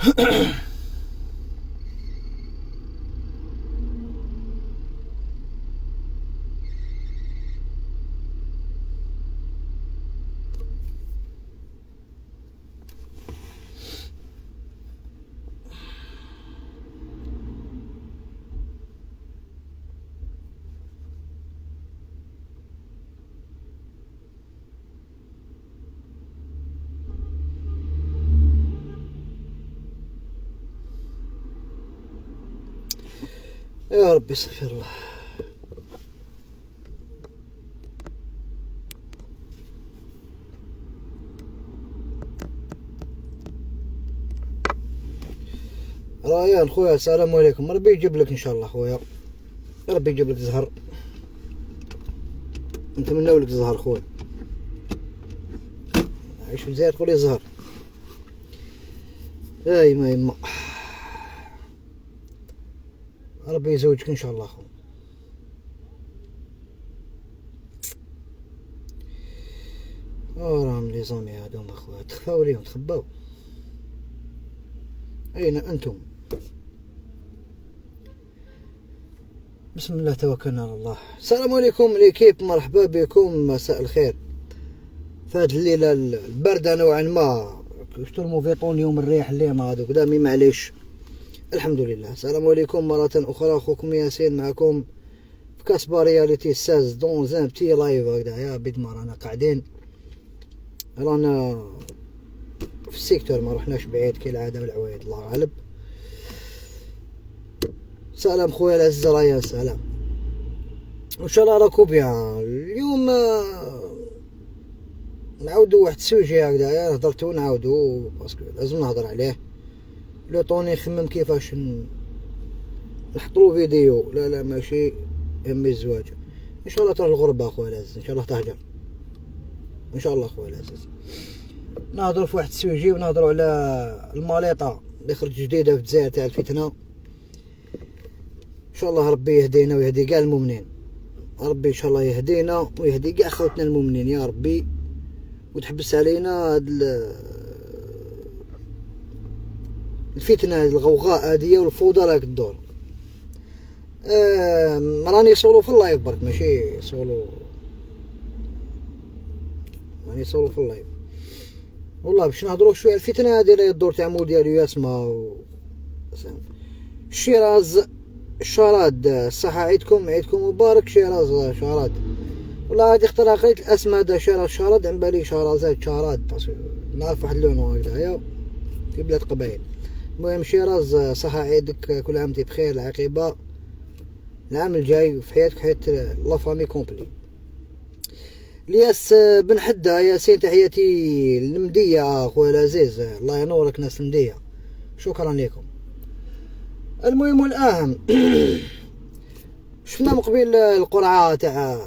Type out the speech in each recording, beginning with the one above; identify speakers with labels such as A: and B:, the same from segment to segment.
A: يا ربي استغفر الله. ريان خويا السلام عليكم. ربي يجيب لك ان شاء الله خويا، ربي يجيب لك زهر، نتمنى لك زهر خويا، عيش مزيان تقولي زهر. ما يما ربي يزوجك ان شاء الله خويا. راهم لي زامي هادوما خويا تخفاو ليهم تخباو. اين انتم؟ بسم الله توكلنا على الله. السلام عليكم ليكيب، مرحبا بكم، مساء الخير. فهاد الليله البارده نوعا ما، شتو الموفيطون اليوم الريح اللي ما هذوك دامي معليش الحمد لله. السلام عليكم مرة أخرى، أخوكم ياسين معكم في كاسبا رياليتي 16 دون زان بتي لايف هكذا. يا بيد ما رانا قاعدين، رانا في السيكتور ما رحناش بعيد كالعادة والعوايد الله غالب. سلام خويا العز رايا سلام، وإن شاء الله راكو بيان. اليوم نعاودو واحد السوجي هكذايا هضرتو نعاودو باسكو لازم نهضر عليه. لو طوني نخمم كيفاش نحطلو فيديو. لا ماشي يمي الزواج ان شاء الله تروح الغربة خويا العزيز، ان شاء الله تهجر ان شاء الله خويا العزيز. نهضرو في واحد السوجي ونهضرو على الماليطة اللي خرج جديدة في الجزائر تاع الفتنة. ان شاء الله ربي يهدينا ويهدي كاع المؤمنين، ربي ان شاء الله يهدينا ويهدي كاع خوتنا المؤمنين يا ربي، وتحبس علينا هاد الفتنة الغوغاء هادية والفوضى راك الدور. راني صولو في اللايف برك ماشي صولو، راني صولو في اللايف والله باش نهضرو شويه على الفتنة هادي اللي الدور تاع مول ديال ياسما شيراز شراد. الصحة عيدكم مبارك شيراز شراد. والله هادي اخترع قريت الاسم هذا شيراز شراد عن بالي شهرزاد شراد باسكو نعرف واحد لونو هكذايا في بلاد قبايل. المهم شيراز صحة عيدك، كل عام وانت بخير، العقيبة العام الجاي في حياتك حياة لافامي كومبلي. الياس بن حدة ياسين تحياتي المدية خويا العزيز، الله ينورك ناس المدية، شكرا لكم. المهم والأهم شفنا مقبل القرعة تاع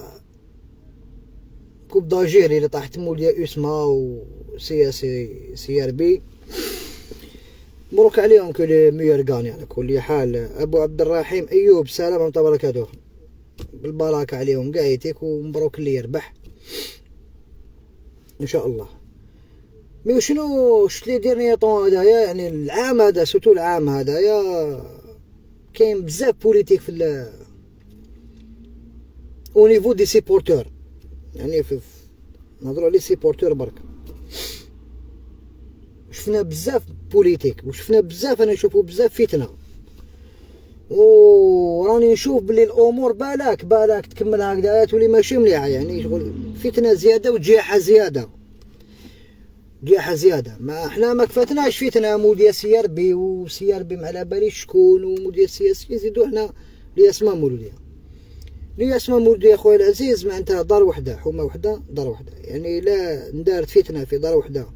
A: كوب داجيري اللي طاحت مول ديال اسما سي ار بي، مبروك عليهم كل ميور غاني على كل حال. ابو عبد الرحيم ايوب سلام ورحمه الله وبركاته، بالبركه عليهم قايتك ومبروك اللي يربح ان شاء الله. مي شنو شت لي دير نيطون هدايا، يعني العام هذا سوتو العام هدايا كاين بزاف بوليتيك في او نيفو دي سيبورتور، يعني في نهضروا على سيبورتور برك. شفنا بزاف بوليتيك وشفنا بزاف، انا نشوفو بزاف فتنه، وراني نشوف بلي الامور بالك تكمل هكذا تولي ماشي مليحه، يعني شغل فتنه زياده وجياحه زياده ما احنا ما كفاتناش فتنه مول ديال سي ار بي وسي ار بي ما على باليش شكون ومول ديال السياسي يزيدوا حنا لي اسماء مولوديه خويا العزيز. معناتها دار وحده حومه وحده دار وحده، يعني لا ندارت فتنه في دار وحده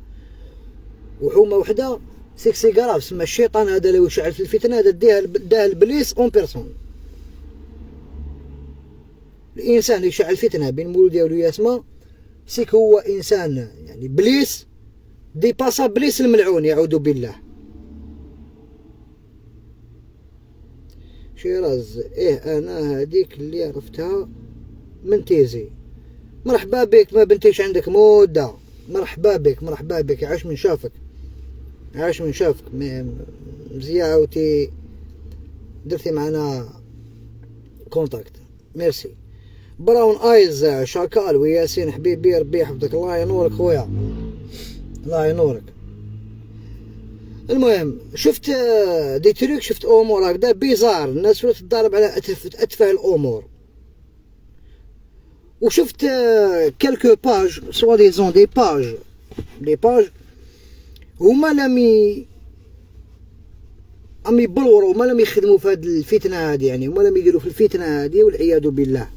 A: وحومه وحده سيكسي كراف. سما الشيطان هذا اللي يشعل في الفتنه هذا داه البليس اون بيرسون. الانسان اللي يشعل فتنه بين مولوديه والياسما سيك هو انسان يعني بليس ديباسا بليس الملعون يعوذ بالله. شيراز انا هذيك اللي عرفتها من تيزي. مرحبا بك، ما بنتيش عندك مده، مرحبا بك عاش من شافك. عاش من شافك مزيان عاوتي درتي معنا كونتاكت. ميرسي. براون ايز شاكال وياسين حبيبي ربي يحفظك. الله ينورك خويا، الله ينورك. المهم شفت دي تريك، شفت امور هكذا بيزار، الناس ولا تضارب على اتفه الامور. وشفت كالكو باج سوا ديزون دي باج هما لم يبلوروا، ما لم يخدموا في هذه الفتنه هذه، يعني هما لم يديروا في الفتنه هذه والعياذ بالله.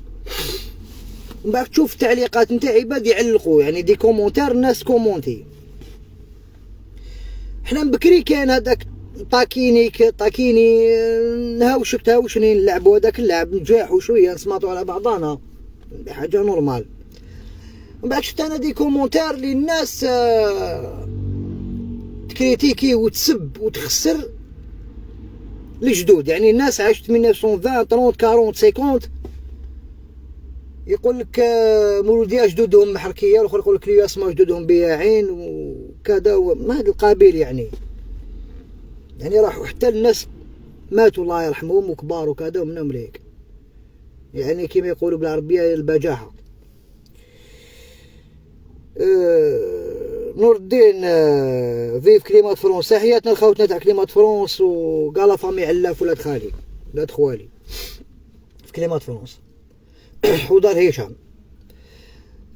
A: من بعد تشوف التعليقات نتاع عباد يعلقوا، يعني دي كومونتير الناس كومونتي. حنا بكري كان هذاك طاكيني تهاوشني نلعبوا هذاك اللعب، نجاحوا شويه نسمطوا على بعضنا حاجه نورمال. من بعد شفت انا دي كومونتير اللي الناس تكريتيكي وتسب وتخسر الجدود، يعني الناس عاشت 1920 30 40 50 يقول لك مولودية جدودهم محركيه، والاخر يقول لك الياسما جدودهم بياعين وكذا ما هذا القابيل، يعني راحوا حتى الناس ماتوا الله يرحمهم وكبار وكذا ومنهم ليك، يعني كما يقولوا بالعربيه البجاحه. نور الدين فيف كليمات فرونس، حياتنا الخوتنا تاع كليمات فرونس وكاع لا فامي علاف ولاد خالي ولاد خوالي في كليمات فرونس ودار هشام.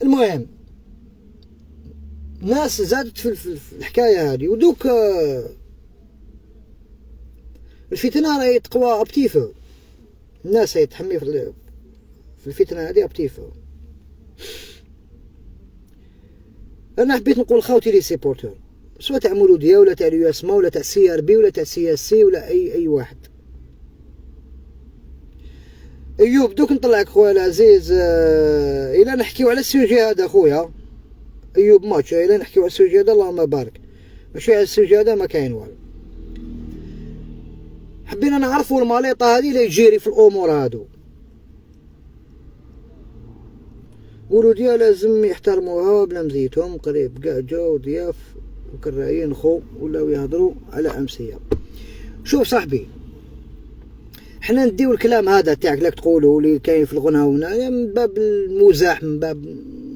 A: المهم ناس زادت في الحكايه هذه، ودوك الفتنه راهي تقوى ابتيفو، الناس هي تحمي في الفتنه هذه ابتيفو. انا حبيت نقول خوتي لي سيبورتور سواء تاع مولوديه ولا تاع الياسما ولا تاع سي ار بي ولا تاع سي اس سي ولا اي واحد. ايوب دوك نطلعك خويا العزيز، الى نحكيو على السوجي هذا خويا ايوب ماتش، الى نحكيو على السوجي هذا اللهم بارك، ماشي على السوجي هذا ما كاين والو. حبينا نعرفوا الماليطه هذه اللي يجيري في الامور هادو. مولوديه لازم يحترموها بلا مزيتهم، قريب كاع جاو ضياف وكرايين خو ولاو يهضروا على امسيه. شوف صاحبي حنا نديو الكلام هذا تاعك لك تقولوا اللي كاين في الغنى هنا من باب المزاح، من باب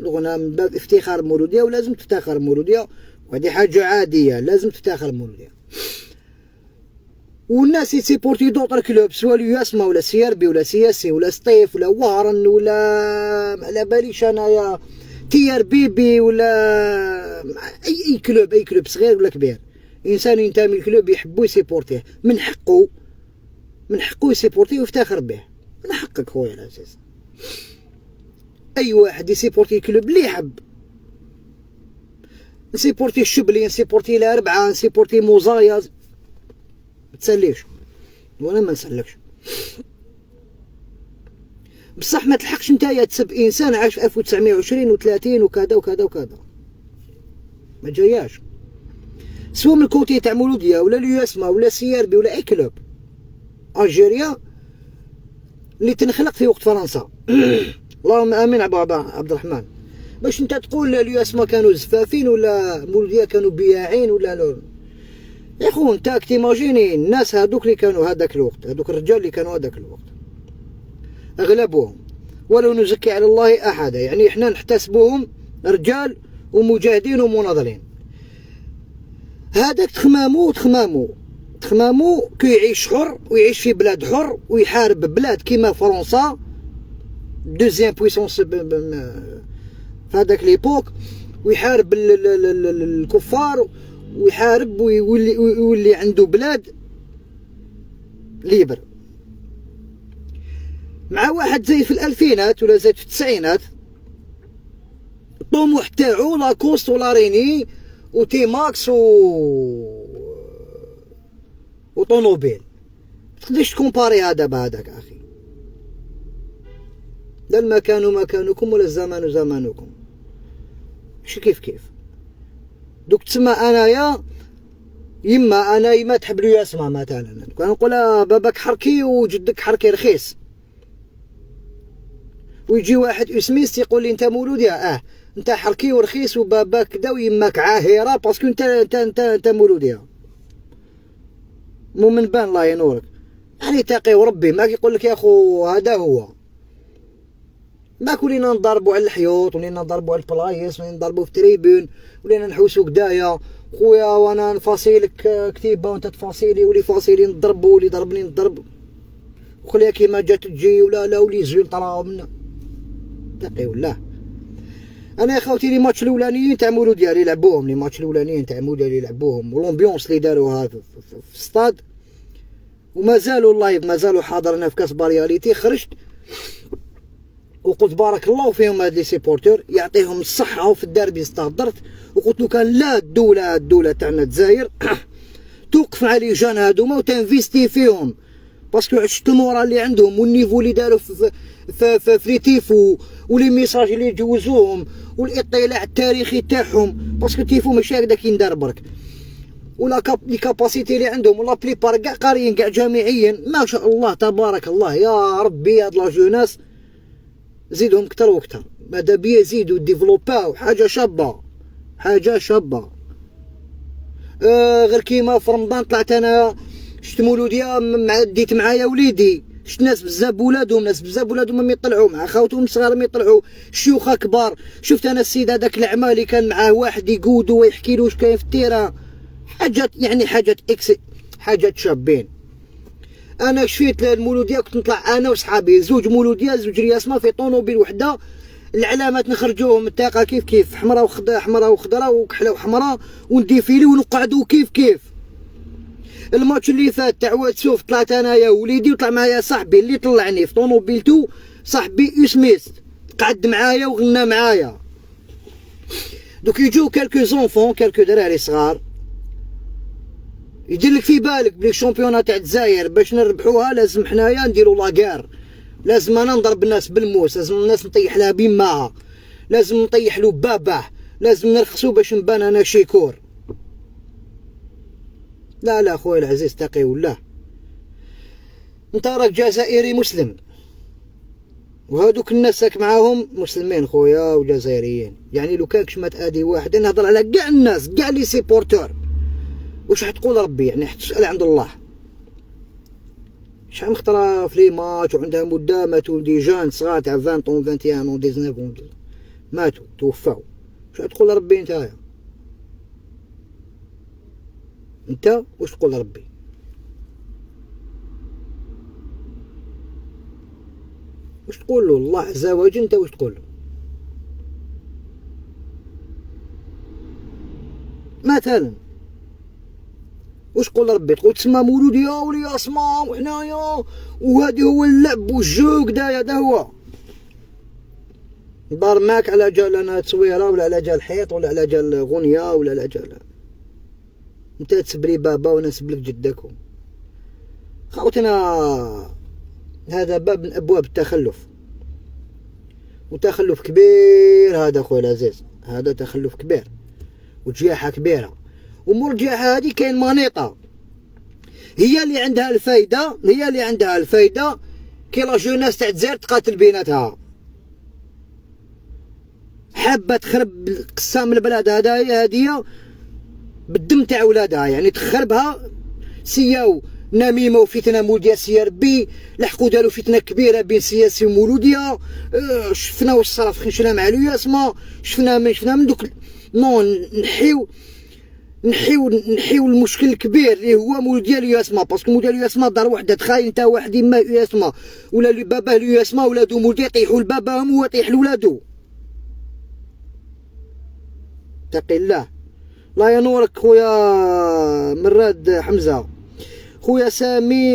A: الغنى، من باب افتخار المولوديه، ولازم تفتخر المولوديه وهذه حاجه عاديه لازم تفتخر المولوديه. والناس يسيبورتي دوطر كلوب سواء الياسما ولا سي ار بي ولا سي اس سي ولا سطيف ولا وهرن ولا على باليش انايا تي ار بي بي ولا اي كلوب صغير ولا كبير، انسان ينتمي للكلوب يحبو يسيبورتيه، من حقه يسيبورتيه ويفتخر به، من حقك خويا العزيز. اي واحد يسيبورتي كلوب اللي يحب، نسيبورتي الشبلي، نسيبورتي الاربعه، نسيبورتي موزايا، متسليش وانا ما نسلكش. بصح ما تلحقش نتايا تسب انسان عاش في 1920 و30 وكذا وكذا وكذا، ما جاياش سواء من الكوتي تاع مولوديه ولا الياسما ولا سي ار بي ولا اي كلوب الجيريا اللي تنخلق في وقت فرنسا اللهم امين عبد الرحمن، باش انت تقول الياسما كانوا زفافين ولا مولوديه كانوا بياعين ولا لا. يا خو انت تيماجيني الناس هذوك اللي كانوا هذاك الوقت، هذوك الرجال اللي كانوا هذاك الوقت اغلبهم ولو نزكي على الله احدا، يعني احنا نحتسبوهم رجال ومجاهدين ومناضلين. هذاك تخمامو كي يعيش حر ويعيش في بلاد حر ويحارب بلاد كيما فرنسا دوزيام بويسونس في هذاك ليبوك، ويحارب الكفار ويحارب ويولي عنده بلاد ليبر. مع واحد زي في الألفينات ولا زي في التسعينات الطموح تاعو لاكوست ولاريني وتي ماكس وطونوبيل، تقدرش تكومباري هذا بهذاك اخي. لا المكان مكانكم ولا الزمان زمانكم، ماشي كيف دوك تسمى انايا يما تحب لي يسمع مثلا كنقول باباك حركي وجدك حركي رخيص، ويجي واحد اسميس يقول لي انت مولوديه انت حركي ورخيص وباباك كدا ويماك عاهره باسكو انت مولوديه. من بان الله ينورك. يعني تقي وربي ما كيقول لك يا خو هذا هو. ما كلنا نضربوا على الحيوط ولينا نضربوا على البلايص ولينا نضربوا في تريبون ولينا نحوسوا كدايا خويا وانا نفاصيلك كتيبه وانت تفاصيلي ولي فاصيلي نضربوا ولي ضربني نضرب وخليها كيما جات تجي ولا لا ولي زوين طراو منا تقي والله. انا يا خوتي لي ماتش الاولانيين تاع مولود ديالي لعبوهم لي ماتش الاولانيين تاع مولود ديالي لعبوهم والامبيونس اللي داروها في الستاد ومازالوا اللايف مازالوا حاضرنا في كاس بارياليتي. خرجت وقلت بارك الله فيهم هاد لي سيبورتور يعطيهم الصحه وفي الدربي استهدرت وقلت له كان لا الدوله تاعنا الجزائر توقف مع لي جان هادوما وتنفيستي فيهم باسكو شفت المورال اللي عندهم والنيفو اللي داروا في لي تيفو ولي ميساج اللي يجوزوهم والاطلاع التاريخي تاعهم باسكو تيفو ماشي هكذا كيندار برك ولا لي كاباسيتي اللي عندهم ولا بليبار كاع قاريين كاع جامعيا ما شاء الله تبارك الله. يا ربي هاد لا جوناس زيدهم كتر وكتر ماذا بيا يزيدوا ديفلوباو حاجه شابه حاجه شابه. غير كيما في رمضان طلعت انا شفت مولوديه ديت معايا وليدي شفت ناس بزاف بولادهم ما يطلعوا مع خاوتهم صغار ما يطلعوا شيوخه كبار. شفت انا السيد هذاك العمى اللي كان معاه واحد يقودو ويحكي له واش كاين في التيران حاجات يعني حاجات شابين. انا شفت المولوديه كنت نطلع انا وصحابي زوج مولوديه زوج رياسمه في طونوبيل وحده العلامات نخرجوهم التاقه كيف حمراء وخضراء وكحله وحمراء ونديفيلي ونقعدوا كيف. الماتش اللي فات تاع واد سوف طلعت انايا وليدي وطلع معايا صاحبي اللي طلعني في طونوبيلتو صاحبي اسميس قعد معايا وغنى معايا. دوك يجو كالكو زونفون كالكو دراري صغار يدير لك في بالك بلي الشامبيونات تاع الجزائر باش نربحوها لازم حنايا نديرو لاكار لازم انا نضرب الناس بالموس لازم الناس نطيح لها بماها لازم نطيح له باباه لازم نرخصو باش نبان انا شيكور. لا خويا العزيز تقي والله انت راك جزائري مسلم وهادوك الناس راك معاهم مسلمين خويا وجزائريين. يعني لو كان كشمات ادي واحد نهضر على كاع الناس كاع لي سيبورتور واش حتقول ربي يعني حتسأل عند الله. شحال مخترا في لي ماتش وعندها مده ماتوا دي جان صغار تاع 20 طون 21 و 19 ماتوا توفاو واش تقول ربي نتايا انت واش تقول ربي؟ واش تقول له الله عز وجل انت واش تقول له؟ مثلا واش تقول ربي؟ تقول تسمى مولوديه ولي اسماء وحنايا وهادي هو اللعب والجو كدايا هذا هو دار معاك على جال انا تصويره ولا على جال الحيط ولا على جال غنيه ولا على جال انت تسبري بابا وانا نسبلك جدكم. خوتنا هذا باب من ابواب التخلف وتخلف كبير هذا خويا العزيز هذا تخلف كبير وجياحه كبيره. ومور الجياحه هذه كاين مانيطه هي اللي عندها الفايده كي لا جوناس تاع الجزائر تقاتل بيناتها حابه تخرب قسام البلاد هذه بالدم تاع ولادها يعني تخربها. سياو نميمه وفتنه مولوديه سي ربي لحقوا داروا فتنه كبيره بين سياسي ومولوديه شفنا واش صرا في خنشله مع الياسما شفنا من دوك نون نحيو المشكل الكبير اللي هو مولوديه الياسما باسكو مولوديه الياسما دار وحده تخايل انت واحد ما ياسما ولا باباه الياسما ولادو مولوديه يطيحوا لباباهم وهو يطيح لولادو. اتقي الله الله ينورك خويا مراد حمزه. خويا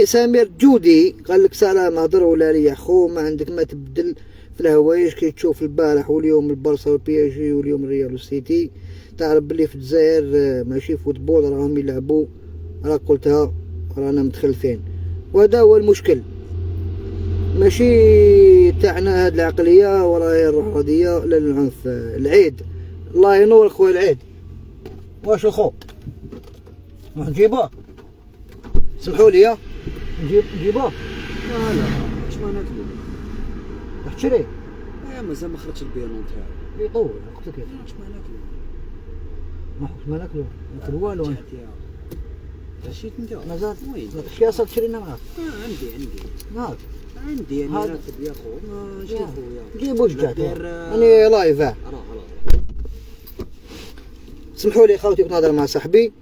A: سمير جودي قال لك سلام هضر ولا لي خو ما عندك ما تبدل في الهوايج كي تشوف البارح واليوم البارسا والبي اس جي واليوم الريال والسيتي تعرف بلي في الجزائر ماشي فوتبول راهم يلعبوا راه قلتها رانا متخلفين وهذا هو المشكل ماشي تاعنا هاد العقليه وراهي الرفاضيه لا العنف. العيد الله ينور خويا العيد واش الخو راح نجيبوه سمحوا لي نجيبوه
B: لا اش ما ناكلو
A: راح تشري
B: مازال ما خرجش البيرون تاعو
A: يطول قلت لك
B: اش ما ناكلو
A: ما ناكلو والو
B: عشيت ندير
A: مازال
B: وين
A: شي صار تشرينا معاك
B: عندي
A: معاك
B: عندي انا
A: هذا.
B: راكب يا خو ماشي خويا
A: جيبوا جات
B: دير
A: انا لايف
B: راه
A: سمحوا لي خوتي نهضر مع صاحبي.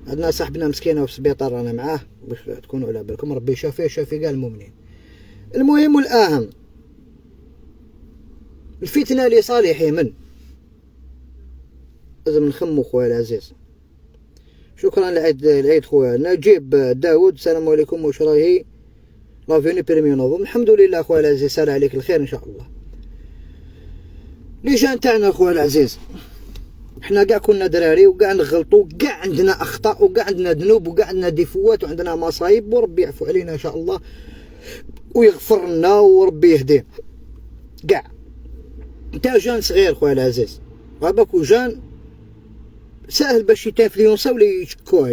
A: عندنا صاحبنا مسكينه في السبيطار رانا معاه باش تكونوا على بالكم، ربي يشافيه شافي كاع المؤمنين. المهم والاهم الفتنه لصالح من لازم نخمو خويا العزيز. شكرا العيد خويا نجيب داود السلام عليكم واش راهي لافيني بريميو نوفمبر. الحمد لله خويا العزيز سال عليك الخير ان شاء الله. لي جان تاعنا خويا العزيز حنا كاع كنا دراري وكاع نغلطوا كاع عندنا اخطاء وكاع عندنا ذنوب وكاع عندنا ديفوات وعندنا مصايب وربي يعفو علينا ان شاء الله ويغفر لنا وربي يهديه كاع. انت جان صغير خويا العزيز غاباك وجان ساهل باش يتافليونسا ولا يشكوه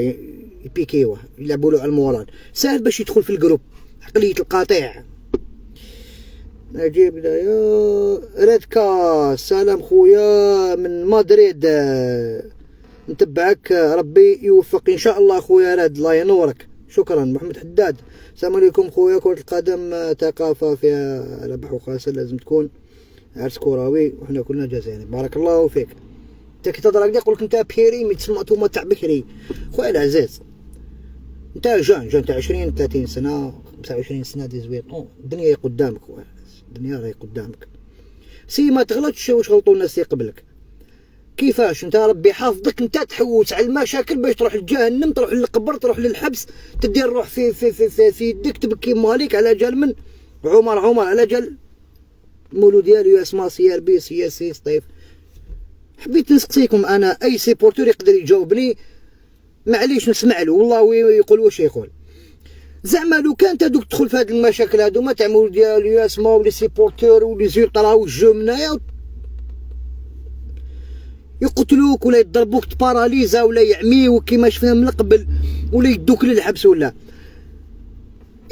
A: يبيكيوه يلعبوا له على المورال، ساهل باش يدخل في الجروب عقلية القاطع. نجيب يا ريدكا سلام خويا من مدريد نتبعك ربي يوفق ان شاء الله خويا راد الله ينورك. شكرا محمد حداد السلام عليكم خويا. كرة القدم ثقافة فيها ربح وخاسر لازم تكون عرس كروي وحنا كلنا جزائري. بارك الله فيك. انت كي تهضر هكذا يقول لك انت بيري مي تسمى نتوما تاع بكري خويا العزيز. انت جان تاع 20 30 سنه 25 سنه 18 الدنيا قدامك خويا الدنيا راهي قدامك. سي ما تغلطش واش غلطوا الناس اللي قبلك. كيفاش انت ربي حافظك انت تحوس على المشاكل باش تروح لجهنم تروح للقبر تروح للحبس تدير روح في يدك تبكي مالك على جال من عمر على جال مولود ديالو اسمه سيار بي سياسي طيب. حبيت نسقسيكم انا اي سيبورتور يقدر يجاوبني معليش نسمع له والله يقول واش يقول. زعما لو كان تدوك تدخل في هاد المشاكل هادو ما تعملوا ديالو يسمعوا لي سيبورتور ولي زيطرا والجو منايا يقتلوك ولا يضربوك تباراليزا ولا يعميوك كيما شفنا من قبل ولا يدوك للحبس ولا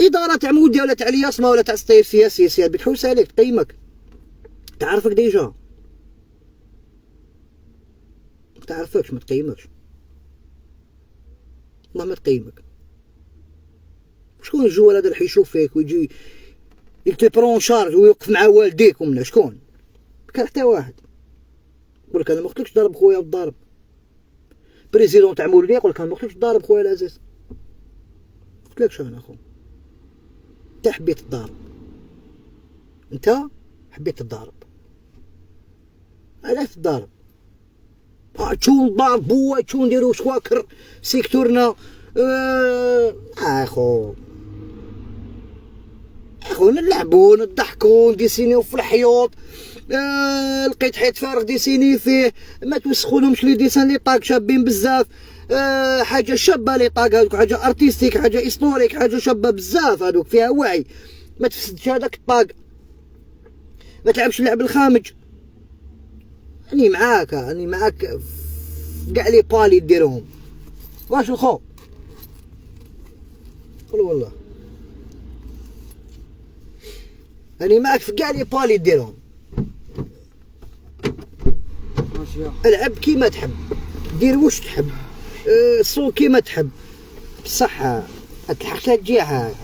A: اداره تاع موديا ولا تاع الياسما ولا تاع السياسي بتحوس عليك تقيمك تعرفك ديجا ما تعرفكش ما تقيمكش والله ما تقيمك. شكون الجوال هذا اللي حيشوف فيك ويجي يتبرون شارج ويوقف مع والديك ومنا شكون؟ كان حتى واحد يقول لك انا ما قلتلكش ضرب خويا بالضرب. بريزيدون تاع مولوديه يقول لك انا ما قلتلكش ضرب خويا العزيز. قلتلكش انا اخو انت حبيت تضارب انت حبيت تضارب علاش تضارب؟ تشون ضاربوا تشون نديرو شواكر سيكتورنا اخو نلعبو نضحكو نديسينيو في الحيوط لقيت حيط فارغ ديسيني فيه ما توسخولهمش لي ديسان لي طاق شابين بزاف حاجه شابه لي طاق هذوك حاجه ارتستيك حاجه اسطوريك حاجه شابه بزاف هذوك فيها وعي ما تفسدش هذاك الطاق ما تلعبش اللعب الخامج. اني معاك كاع لي بالي ديرهم واش الخو قول والله اني معاك في كاع لي بالي ديرهم. العب كيما تحب دير واش تحب صو كيما تحب بصح الحق لا تجيها.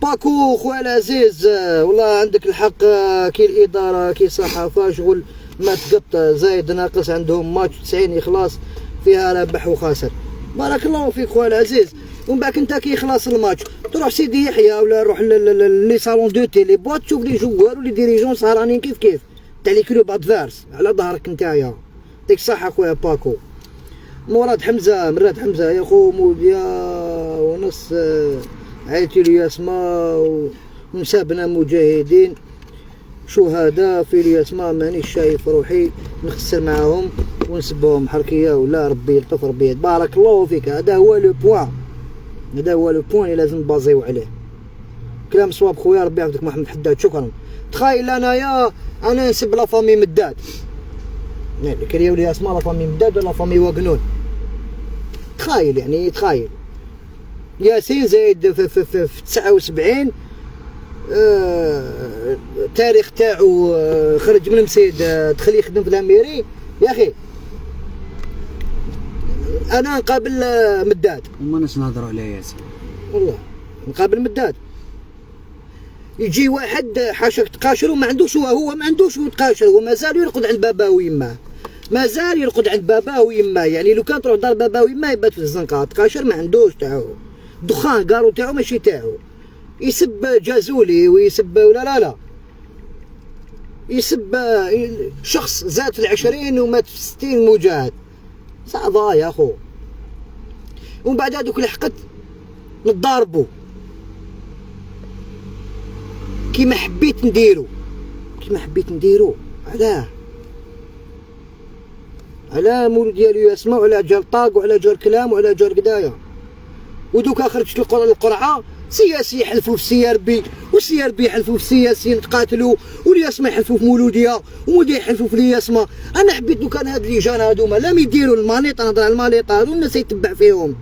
A: باكو خويا العزيز والله عندك الحق كي الاداره كي الصحافه شغل ما تقط زايد ناقص عندهم ماتش 90 يخلص فيها ربح وخاسر. بارك الله فيك خويا العزيز. ومن بعد انت كي يخلص الماتش تروح سيدي يحيى ولا روح لي صالون دو تيلي بوات تشوف لي جوار ولي ديريجون سهرانين كيف تاع لي كلوب ادفيرس على ظهرك نتايا. يعطيك الصحه خويا باكو. مراد حمزه يا خو موديا ونص عائلتي الياسما ونسابنا مجاهدين شهداء في الياسما مانيش شايف روحي نخسر معاهم ونسبهم حركيه ولا ربي يلطف ربي. بارك الله فيك. هذا هو لو بوين اللي لازم نبازيو عليه. كلام صواب خويا ربي يعافيك محمد حداد شكرا. تخيل انا نسب لا فامي مداد يعني كرياو لي اسماء لا فامي مداد ولا فامي واقنون. تخيل ياسين زايد في 79 التاريخ تاعو خرج من مسيد دخل يخدم في الاميري. يا اخي انا نقابل مداد.
B: وما ناس نهضروا على ياسين
A: والله نقابل مداد. يجي واحد حاشاك تقاشر وما عندوش، هو ما عندوش يتقاشر، هو مازال يرقد عند باباه ويماه، مازال يرقد عند باباه ويماه. يعني لو كان تروح دار باباه ويماه يبات في الزنقه. تقاشر ما عندوش تاعو، الدخان كارو تاعو ماشي تاعو. يسب جازولي ويسب لا يسب شخص زاد في 20 ومات في 60 مجاهد. صعبة يا اخو. ومن بعد هذوك الحقد نضاربو كيما حبيت نديرو، على مولود ديالو يسمع، وعلى جال طاق، وعلى جال كلام، وعلى جال قدايا. ودوكا خرجت القرعه سياسي يحلفوا في سي ار بي، والسي ار بي يحلفوا في سياسيين تقاتلوا، والياسما يحلفوا في مولوديه، ومولوديه يحلفوا في الياسما. انا حبيت لو كان هاد اللجان هادوما لا يديروا المانيط، نهضر على المانيط هادو الناس يتبع فيهم.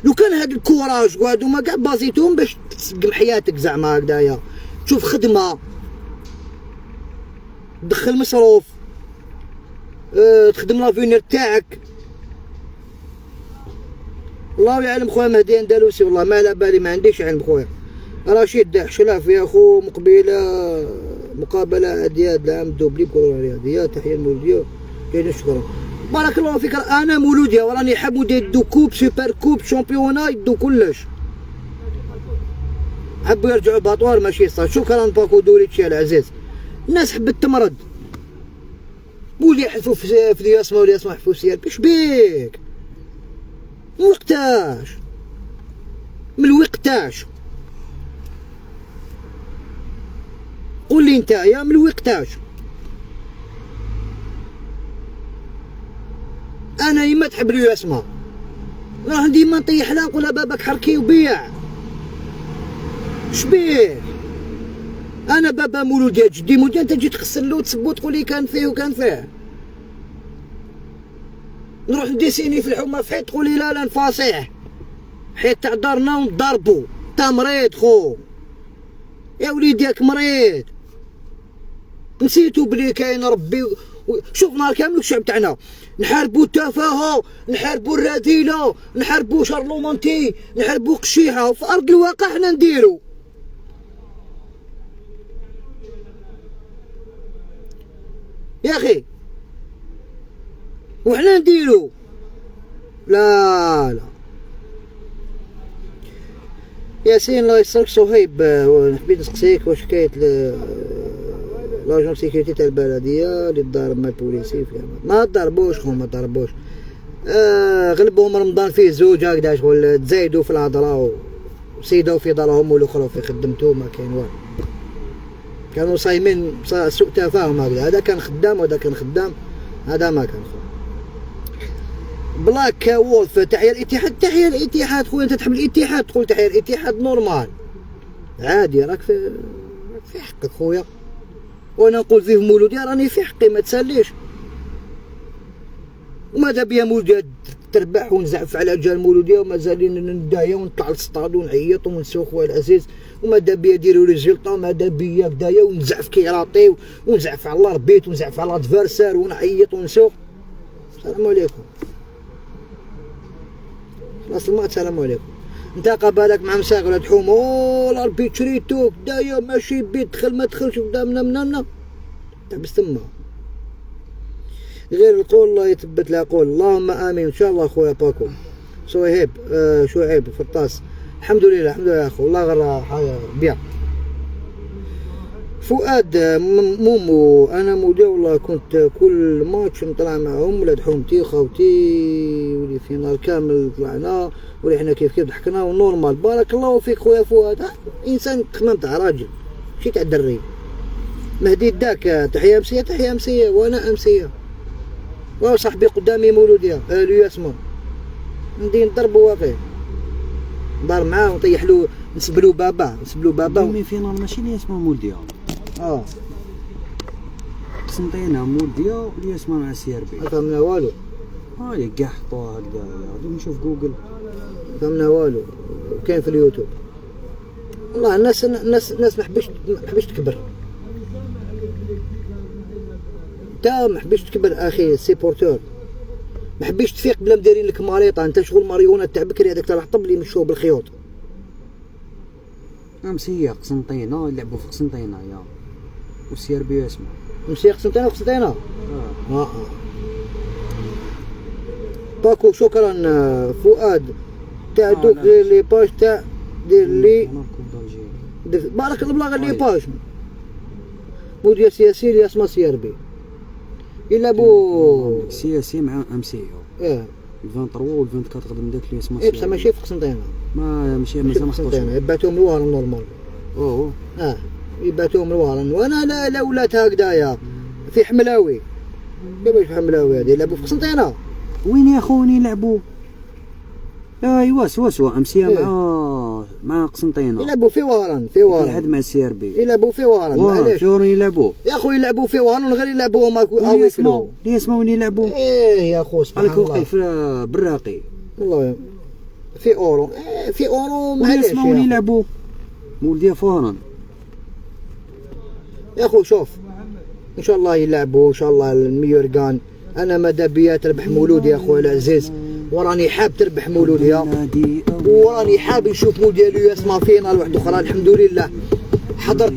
A: لو كان هاد الكوراج وهادوما كاع بازيتهم باش تسقم حياتك زعما هكذايا، تشوف خدمه، تدخل مصروف، تخدم لافونير تاعك. الله يعلم خويا مهدي اندلسي، والله ما على بالي، ما عنديش علم خويا. رشيد حشلاف يا خو مقبله مقابله عاديه العام دوبلي بكره رياضيه. تحيه المولوديه كاين. شكرا بارك الله فيك. انا مولوديه وراني حاب يدو كوب، سوبر كوب، شامبيونا، يدو كلش. حبوا يرجعوا باطوار ماشي صح. شكرا باكو دوليتشي العزيز. الناس حبت تمرض، ولي يحلفوا في الياسما، ولي يسمح يحلفوا في سيار. بيك وقتاش من الوقتاش؟ قول لي نتايا من الوقتاش؟ انا يما تحب لي يسمع راه ديما نطيح لا نقول باباك حركي وبيع. شبيه انا بابا مولود يا جدي مولود، انت تجي تغسل له وتسبو تقول لي كان فيه وكان فيه. نروح نديسيني في الحومه في حيط تقول لي لا نفاصيح حيت تاع دارنا ونضربو. تا مريض خو يا وليدي، ياك مريض. نسيتو بلي كاين ربي. شوف نهار كامل الشعب تاعنا نحاربو التفاهه، نحاربو الرذيله، نحاربو شارلومونتي، نحاربو قشيحه. وفي ارض الواقع حنا نديرو. يا اخي وحنا نديرو. لا ياسين الله يسرك. صهيب حبيت نسقسيك واش حكايه لاجون سيكوريتي تاع البلديه اللي ضارب مع البوليسي في ما ضربوش خو، ما ضربوش. غلبهم رمضان فيه زوج هكذا شغل تزايدوا في الهضره وسيدوا في دارهم والاخرى في خدمتهم. ما كاين والو، كانوا صايمين سوء تفاهم هكذا. هذا كان خدام وهذا كان خدام، هذا ما كان خو. بلاك وولف تحية الاتحاد. تحية الاتحاد خويا، انت تحب الاتحاد تقول تحية الاتحاد نورمال عادي، راك في حقك خويا. وانا نقول فيه مولودي راني في حقي، ما تساليش. وماذا بيا مولودية تربح ونزعف على جال مولودية ومازالين ندايا ونطلع للسطاد ونعيط ونسوق خويا العزيز. وماذا بيا ديروا ريزلطا، ماذا بيا كدايا ونزعف كيراطي ونزعف على الله ربيت ونزعف على الادفيرسار ونعيط ونسوق. السلام عليكم. خلاص الماء. السلام عليكم. انت قبالك مع مساق ولا تحوم والله ربي تشريتو كدايا ماشي بيت دخل ما دخلش قدامنا منا تحبس تما. غير القول الله يثبت لا قول. اللهم امين ان شاء الله. خويا باكو صهيب شعيب فرطاس الحمد لله الحمد لله اخو والله غير حاجه بيان. فؤاد مومو انا مودي والله كنت كل ماتش نطلع معهم ولاد حومتي خوتي ولي فينال كامل طلعنا وريحنا كيف ضحكنا ونورمال. بارك الله فيك خويا فؤاد. انسان تخمم تاع راجل ماشي تاع دري. مهدي داك تحيه امسيه. تحيه امسيه وانا امسيه. واه صاحبي قدامي مولوديه لو يسمع ندي نضربو واقي ندار معاه ونطيح له نسبلو بابا
B: مي فينال ماشي اللي اسمها مولديه. قسمطينه مولديه اللي اسمها مع سي ار بي.
A: ما فهمنا والو.
B: هاي كاع حطوها هكذا. نشوف جوجل
A: فهمنا والو. كاين في اليوتيوب. والله الناس ما حبش تكبر. تا ما حبش تكبر اخي سيبورتور. ما حبيش تفيق بلا مديرين لك ماريطه. انت شغل ماريونات تاع بكري هذاك تاع طب لي مشوه بالخيوط.
B: امسيه قسنطينه يلعبوا في قسنطينه يا والسي ار بي اسمع
A: مشي قسنطينه باكو. شكرا فؤاد تاع دوك لي باج تاع دير لي بارك الله بلا لي باج مدير سياسي اللي اسمه سي ار بي يلعبوا
B: سياسي مع امسيه.
A: اه
B: 23 و 24 غدا داك اللي اسمه
A: بصح ماشي في قسنطينه.
B: ما ماشي مازال ما خطوش.
A: يبعثوهم لوهران نورمال. يبعثوهم لوهران. وانا لا ولات هكذايا في حملاوي. كيفاش في حملاوي هذه يلعبوا في قسنطينه؟
B: وين يا خوني يلعبوا؟ ايوا سوا امسيه مع قسنطينه.
A: يلعبوا في وهران
B: لحد مع السي ار بي
A: يلعبوا في وهران. معليش
B: فين يلعبوا
A: يا خويا؟ يلعبوا في وهران غير يلعبوهم
B: اللي اسمه وين يلعبوا؟
A: يا خو سبحان الله.
B: الكوقي في براقي
A: والله في اورو. في اورو معليش.
B: اسمه وين يلعبوا؟ مولديه فهران
A: يا خو. شوف ان شاء الله يلعبوا ان شاء الله الميورغان. انا ماذا بيا تربح مولودي يا خويا العزيز، وراني حاب تربح مولوديا، وراني حاب نشوف مولوديا اليو اس ما فينال واحد اخرى. الحمد لله حضرت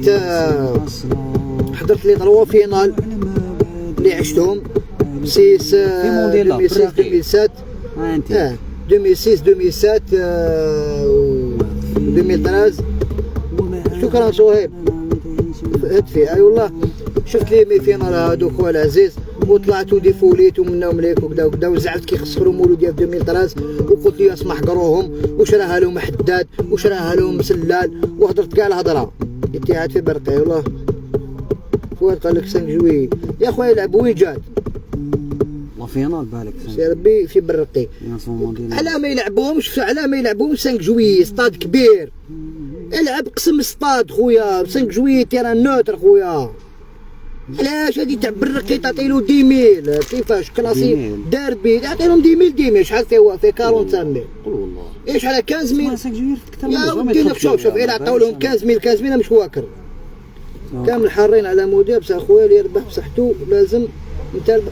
A: لي 3 فينال اللي عشتهم 6 2006 2007 2013. شكرا صهيب هدفي. اي والله شفت لي مي فينال هادوك خويا العزيز، وطلعت وديفوليت ومنهم ليك وكدا وزعفت كي خسروا مولوديه في 2013 وقلت لي اسمح قروهم وشراها لهم حداد وشراها لهم سلال وهضرت كاع الهضره. اتحاد في برقي والله. فؤاد قال لك 5 جوي يا خويا يلعبوا وين جات؟
B: لا فينال بالك
A: سي ربي في برقي. على ما يلعبوهمش 5 جوي استاد كبير. العب قسم استاد خويا 5 جوي تيران نوتر خويا. علاش هادي تاع برقي تعطيلو 10000 كيفاش كلاسي داربي تعطيلهم 10000 شحال فيه 45000.
B: قول والله
A: ايش على 15000 يا ودي. شوف الا عطاو لهم 15000 مش واكر. كامل حارين على موديا بصح خويا اللي يربح بصحتو لازم نتالبه.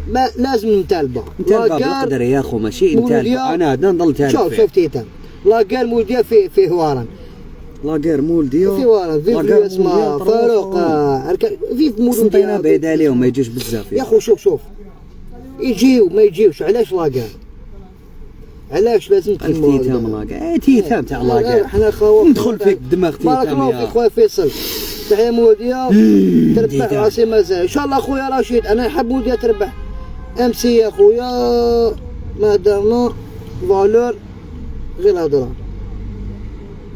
A: ما لازم نتالبه.
B: نقدر يا خو ماشي نتالبه. انا نضل تالب.
A: شوف تيتان لاكار موديا في هوارن.
B: لاكار مولديا
A: في وهران في اسمها فاروق في
B: مولديا بعيد عليهم ما يجوش بزاف
A: يا خو. شوف يجيو ما يجيوش. علاش لاكار؟ علاش لازم
B: تخدموا تيتام لاكار؟ تيتام تاع لاكار
A: حنا خاوه
B: ندخل فيك الدماغ تيتام.
A: بارك الله فيك خويا فيصل. تحيا موديا تربح راسي مازال ان شاء الله خويا رشيد. انا حاب موديا تربح امسي يا خويا مادام فالور غير الهضره.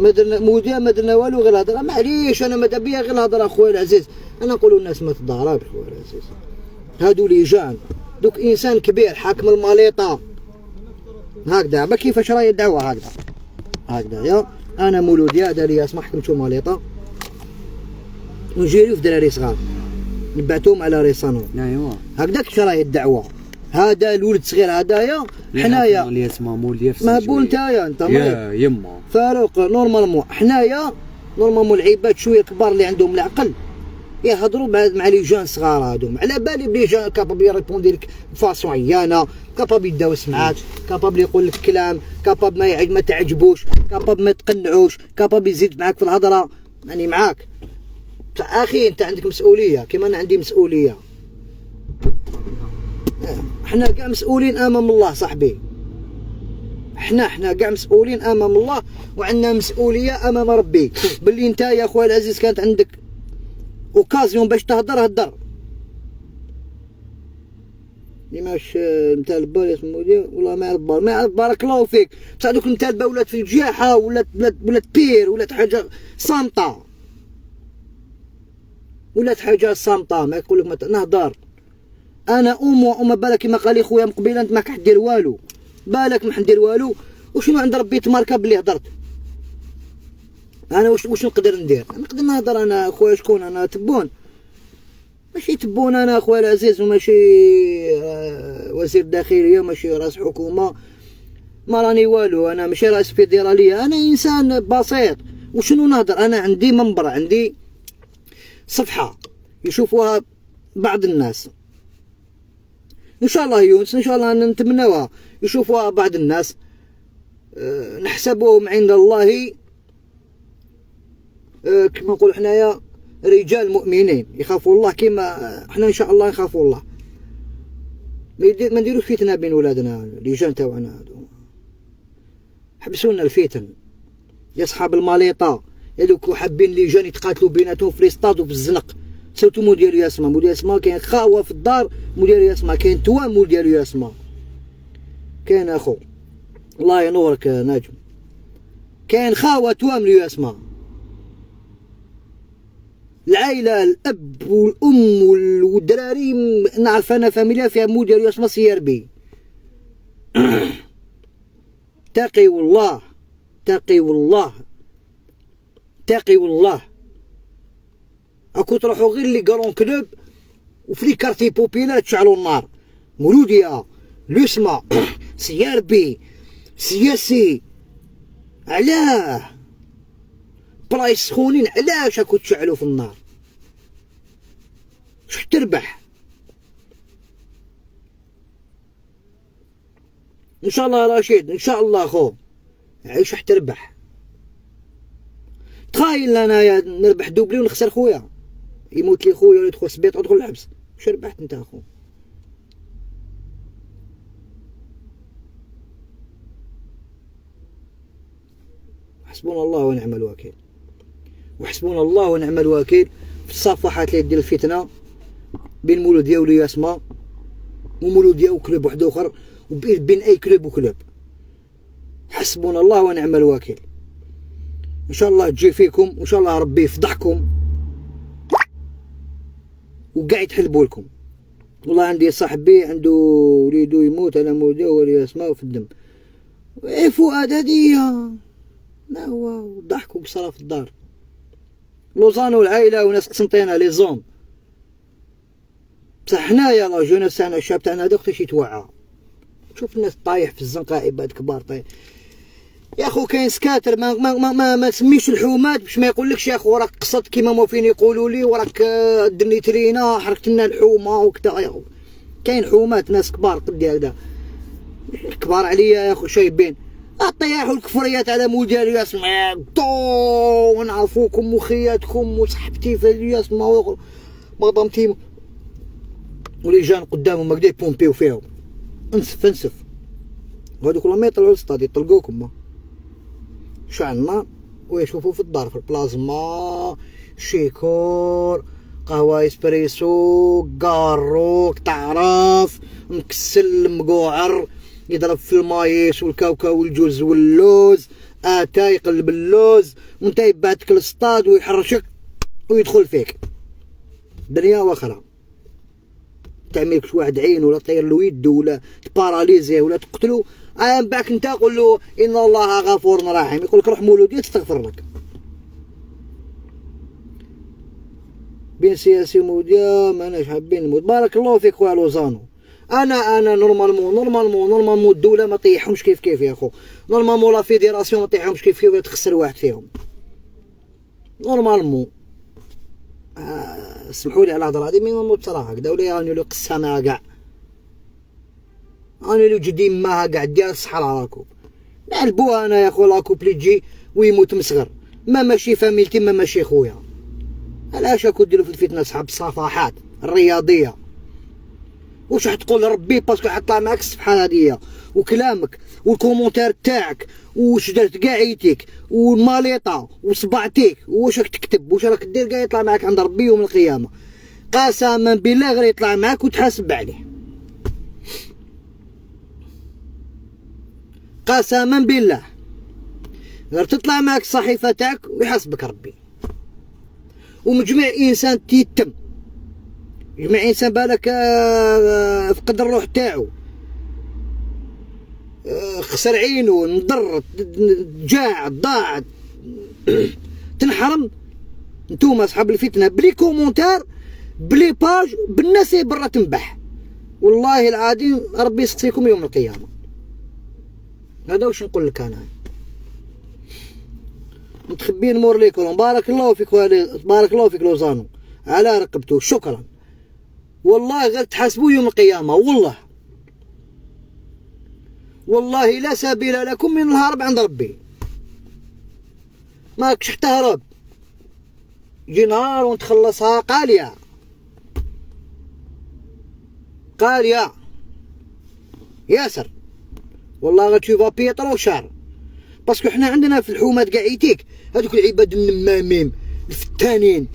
A: ما درنا والو غير الهضره. معليش انا ماذا بيا غير الهضره خويا العزيز. انا نقولوا الناس ما تضاربش خويا العزيز. هادو ليجان دوك انسان كبير حاكم الماليطه هكذا. ما كيفاش راهي الدعوه هكذا يا انا مولود يا داري اسمح حكمتو ماليطه ونجيريو في دراري صغار نبعتوهم على ريسانو.
B: ايوا
A: هكذاك راهي الدعوه. هذا الولد صغير هذايا حنايا
B: اللي اسمه مولديه في
A: ما بون نتايا انت
B: يا يما
A: فاروق نورمالمون حنايا نورمالمون العباد شويه كبار اللي عندهم العقل يهضروا مع لي جون صغار هادو. على بالي بلي جون كابابل يريبوندي لك بفاسون عيانه، كابابل يداوس معاك، كابابل يقول لك كلام، كابابل ما تعجبوش، كابابل ما تقنعوش، كابابل يزيد معاك في الهضره. يعني معاك اخي انت عندك مسؤوليه كيما انا عندي مسؤوليه. احنا كاع مسؤولين امام الله صاحبي. احنا كاع مسؤولين امام الله وعندنا مسؤوليه امام ربي. باللي انت يا خويا العزيز كانت عندك اوكازيون باش تهضر هضر. ليماش متالبه ولا اسمو والله ما يعرف بارك الله فيك. بصح دوك المتالبه ولات في الجاحه ولات بير ولات حاجه صامته. ما يقول لك نهضر انا وما بالك كيما قال لي خويا مقبيله انت ماك حدير والو. بالك ما حندير والو وشنو عند ربي تماركا بلي هضرت. انا واش نقدر ندير؟ نقدر نهضر انا خويا. شكون انا؟ تبون ماشي تبون انا خويا العزيز وماشي وزير داخليه وماشي راس حكومه ما راني والو. انا ماشي رئيس فيدراليه. انا انسان بسيط. وشنو نهضر؟ انا عندي منبر عندي صفحه يشوفوها بعض الناس ان شاء الله يونس، ان شاء الله نتمناوها يشوفوها بعض الناس، نحسبهم عند الله كما نقول حنايا رجال مؤمنين يخافوا الله كما حنا ان شاء الله نخافوا الله. ما نديروش فتنه بين ولادنا اللجان تاعنا هادو، حبسوا لنا الفتن يا صحاب الماليطه، يا دوك حابين لجان يتقاتلوا بيناتهم في الاستاد وفي الزنق. سيرتو مول ديال ياسما، مول ياسما كاين خاوه في الدار، مول ديال ياسما كاين توام، مول ديال ياسما كاين اخو الله ينورك ناجم، كاين خاوه توام لياسما، العائله الاب والام والدراري نعرف انا فاميليا فيها مول ديال ياسما سي ار بي. تقي والله تقي والله تقي والله، اكو تروحوا غير لي كالون كلوب وفي لي كارتي بوبيلار تشعلوا النار. مولوديا لوسما سي ار بي سياسي، علاه بلايص سخونين علاش راكو تشعلوا في النار؟ شح تربح ان شاء الله رشيد، ان شاء الله خو عيش راح تربح. تخايل انايا نربح دوبلي ونخسر خويا، يموت لي خويا ولا يدخل السبيط ويدخل الحبس، واش ربحت انت اخو؟ حسبنا الله ونعم الوكيل، وحسبنا الله ونعم الوكيل في الصفحات اللي ديال الفتنه بين مولود ديالو ياسما ومولود ديالو كلوب واحد اخر، وبين اي كلوب وكلوب. حسبنا الله ونعم الوكيل. ان شاء الله تجي فيكم، وان شاء الله ربي يفضحكم وكاع يتحلبوا لكم. والله عندي صاحبي عنده وليدو يموت على مودو ولا يسمعوا في الدم، اي فؤاد هديه لا هو ضحكوا بصرا في الدار. لوزانو العائله وناس قسنطينه لي زون، بصح حنايا لا جوناس تاعنا الشاب تاعنا هذا وقتاش يتوعى. شوف الناس طايح في الزنقه، عباد كبار طايح يا خو. كاين سكاتر ما تسميش الحومات باش ما يقولكش يا خو راك قصد كيما ما فين يقولوا لي، وراك دنيت لينا حركت لنا الحومه وكذا. يا خو كاين حومات ناس كبار قدي هكذا كبار عليا يا خو شايبين الطياح والكفريات على موديال ياسما طو ونعرفوكم وخياتكم وصحبتي في ياسما مضمتي ولي جان قدامهم هكذا يبومبيو فيهم انسف انسف. وهذوك لما يطلعوا للسطاد يطلقوكم شعل النار ويشوفوا في الدار في البلازما شيكور قهوة اسبريسو قاروك تعرف مكسل مقوعر يضرب في المايس والكاوكاو والجوز واللوز اتا يقلب اللوز وانت يبعتك للسطاد ويحرشك ويدخل فيك دنيا واخرى. تعملك واحد عين ولا طير له يد ولا تباراليزيه ولا تقتلو، من بعد انت قول له ان الله غفور رحيم، يقول لك روح مولوديه تستغفر لك. بين سياسي موديا ماناش حابين نموت. بارك الله فيك خويا لوزانو. انا نورمالمون الدوله ما طيحهمش كيف يا خو، نورمالمون لا فيديراسيون ما طيحهمش كيف ولا تخسر واحد فيهم نورمالمون. سمحوا لي على الهضره هذه مي بصراحه هكذا ولا راني لو قسامها كاع، راني لو جدي ماها كاع ديال الصحراء راكو نعلبوها انا يا خو. لاكو بلي تجي ويموت مصغر ما ماشي فاميلتي ما ماشي خويا. علاش راكو ديروا في الفتنه صحاب الصفحات الرياضيه؟ واش راح تقول لربي باسكو حطلع معاك الصفحه هذه وكلامك والكومونتير تاعك واش درت كاع عيتيك والماليطه وصبعتيك واش راك تكتب واش راك دير كاع يطلع معاك عند ربي يوم القيامه. قسما بالله غير يطلع معاك وتحاسب عليه، قسما بالله غير تطلع معاك الصحيفه تاعك ويحاسبك ربي. ومجمع انسان تيتم، جمع انسان بالك فقد الروح تاعو، خسر عينو، نضر، جاع، ضاع، تنحرم. نتوما صحاب الفتنه بلي كومونتير بلي باج بالناس برا تنبح. والله العظيم ربي يسقسيكم يوم القيامه. هذا واش نقول لك انا. متخبين مور ليكم. بارك الله فيك بارك الله فيك لوزانو على رقبته. شكرا والله غير تحاسبوا يوم القيامه والله. والله لا سبيل لكم من الهرب عند ربي، ماكش حتى هرب. يجي نهار ونتخلصها قالية قالية ياسر، والله غتشوفها بيطرو شهر. باسكو حنا عندنا في الحومات كاع يتيك هذوك العباد النمامين الفتانين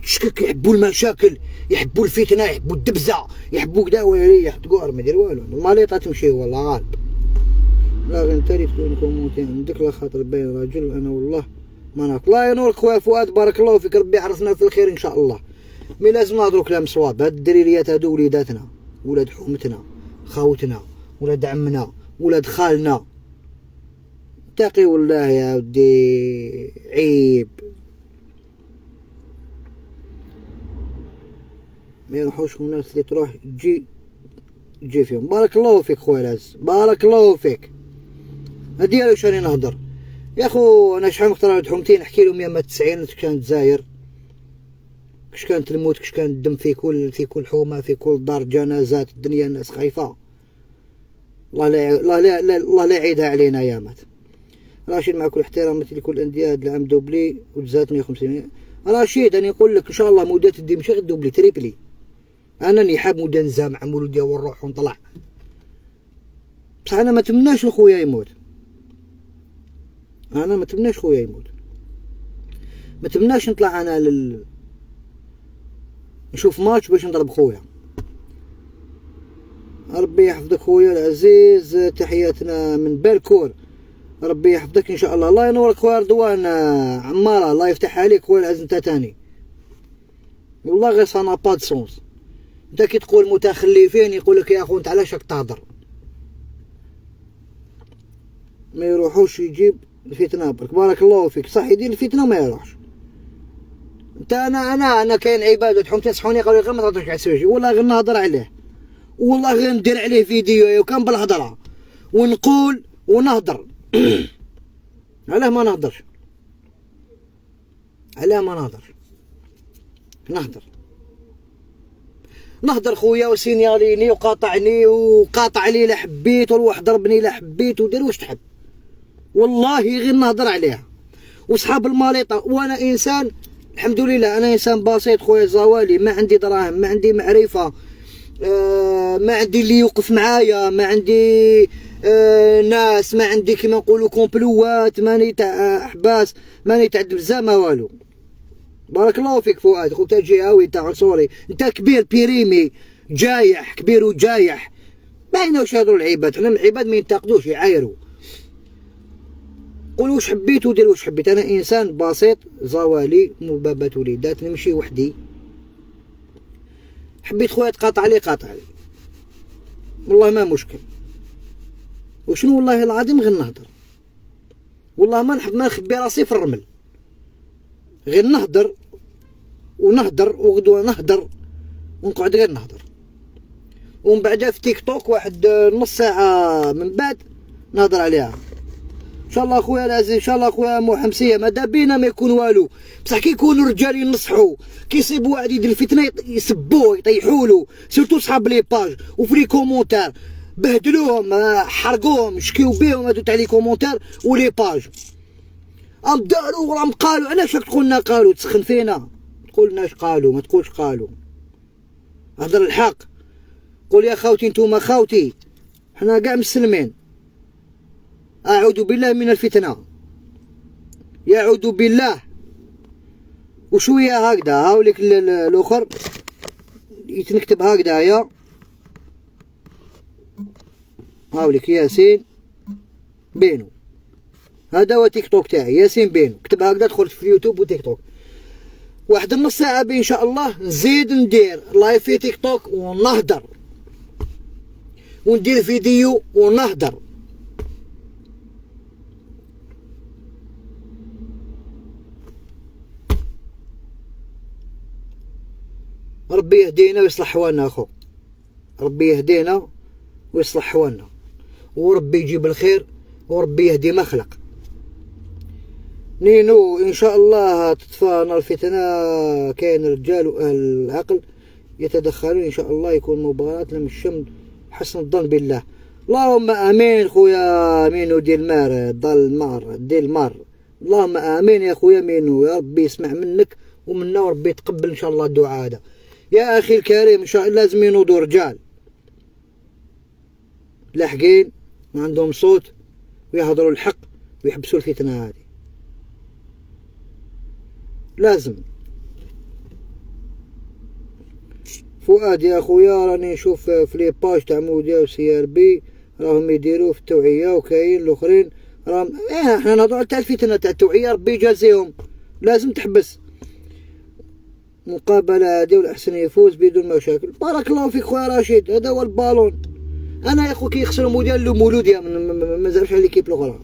A: تشكك، يحبوا المشاكل، يحبوا الفتنه، يحبوا الدبزه، يحبوا كدا ويريح تقول ما دير والو. الماليطه تمشي والله غالب. لا غير انت اللي تكون كومونتي عندك لا خاطر باين راجل انا والله ما ناق. الله ينورك خويا فؤاد، بارك الله فيك، ربي يحرسنا في الخير ان شاء الله. مي لازم نهضروا كلام صواب. هاد الدريريات هادو وليداتنا، ولاد حومتنا، خاوتنا، ولاد عمنا، ولاد خالنا. اتقي والله يا ودي، عيب. ما يروحوش الناس اللي تروح تجي فيهم. بارك الله فيك خويا العز، بارك الله فيك. هادي واش راني نهضر يا خو. انا شحال مختار ولاد حومتي نحكي لهم يا 90 كش كانت زاير، كش كانت الموت، كش كان الدم في كل حومه، في كل دار جنازات، الدنيا الناس خايفه. الله لا يعيدها علينا ايامات. راشد مع كل احتراماتي لكل الانديه، هاد العام دوبلي وتزادت 150. رشيد انا نقول لك ان شاء الله مودات تدي ماشي غير دوبلي تريبلي. انا نحاب مودا نزام مع مولودي ونروح ونطلع، بصح انا ما تمناش لخويا يموت. انا ما تمناش خويا يموت، ما تمناش نطلع انا نشوف ماتش باش نضرب خويا. ربي يحفظك خويا العزيز، تحياتنا من بالكور، ربي يحفظك ان شاء الله. الله ينورك خويا رضوان عماره، الله يفتح عليك خويا العزيز. انت تاني والله غير صانا با دو سونس. انت كي تقول متخلفين يقولك يا اخو انت علاش راك تهضر. ما يروحوش يجيب الفتنه برك. بارك الله فيك، صح يدير الفتنه وما يروحش. انت انا كاين عباد حومتي نصحوني قالوا لي غير ما تهضرش على السوجي، والله غير نهضر عليه، والله غير ندير عليه فيديو وكان بالهضره ونقول ونهضر. علاه ما نهضرش؟ علاه ما نهضرش؟ نهضر خويا وسينياليني وقاطعني وقاطع لي لا حبيت، والواحد ضربني لا حبيت، ودير واش تحب. والله غير نهضر عليها. وصحاب الماليطه، وانا انسان الحمد لله، انا انسان بسيط خويا زوالي، ما عندي دراهم، ما عندي معرفه، ما عندي اللي يوقف معايا، ما عندي ناس، ما عندي كيما نقولوا كومبلوات، ماني تاع احباس، ماني تاع دبزه، ما والو. بارك الله فيك فؤاد خويا جهوي تاع عنصري. انت كبير بيريمي جايح، كبير وجايح. باينه واش يهضروا العباد. حنا العباد ما ينتقدوش، يعايروا. قول واش حبيت ودير واش حبيت. انا انسان بسيط زوالي، مبابات وليدات، نمشي وحدي. حبيت خويا تقاطع لي قاطع لي، والله ما مشكل. وشنو والله العظيم غير نهضر، والله ما نحب ما نخبي راسي في الرمل. غير نهضر وغدوه نهضر ونقعد غير نهضر. ومن بعدها في تيك توك واحد نص ساعه من بعد نهضر عليها. ان شاء الله خويا العزيز، ان شاء الله خويا محمسيه. ماذا بينا ما يكون والو، بصح كي يكونوا رجال ينصحوا، كي يصيبوا واحد يدير الفتنه يسبوه يطيحوا سيرتو صحاب لي باج وفي لي كومونتير، بهدلوهم حرقوهم شكيو بيهم هادو تاع لي كومونتير ولي باج. داروا راهم قالوا. علاش راك تقولنا قالوا؟ تسخن فينا، تقولناش قالوا، ما تقولش قالوا. هضر الحق، قول يا خاوتي نتوما خاوتي، حنا كاع مسلمين. اعوذ بالله من الفتنه، يعوذ بالله. وشويه هكذا هاوليك الاخر يتنكتب هكذايا، هاوليك ياسين بينو. هذا هو تيك توك تاعي ياسين بينو. كتب هكذا، دخلت في اليوتيوب وتيك توك. واحد النص ساعه ان شاء الله نزيد ندير لايف في تيك توك ونهضر، وندير فيديو ونهضر. ربي يهدينا ويصلح حوالنا اخو، ربي يهدينا ويصلح حوالنا، وربي يجيب الخير، وربي يهدي ما خلق. نينو ان شاء الله تطفى نار الفتنه. كاين رجال واهل العقل يتدخلون ان شاء الله، يكون مباراة لم الشمل حسن الظن بالله. اللهم امين خويا مينو ديال المار. اللهم امين يا خويا مينو، يا ربي يسمع منك ومنا، وربي يتقبل ان شاء الله الدعاء هذا. يا اخي الكريم ان شاء الله لازم ينوضوا رجال لاحقين وعندهم صوت ويهضروا الحق ويحبسوا الفتنه هذه. لازم. فؤاد يا خويا راني نشوف في لي باج تاع موديا وسي ار بي راهم يديروا في التوعيه، وكاين الاخرين راهم احنا نهضروا تاع الفتنه تاع التوعيه، ربي يجازيهم. لازم تحبس مقابله هذه والاحسن يفوز بدون مشاكل. بارك الله فيك خويا رشيد، هذا هو البالون. انا يا خو كي يخسروا موديا مولوديا ما نزعمش على ليكيب الاخرى.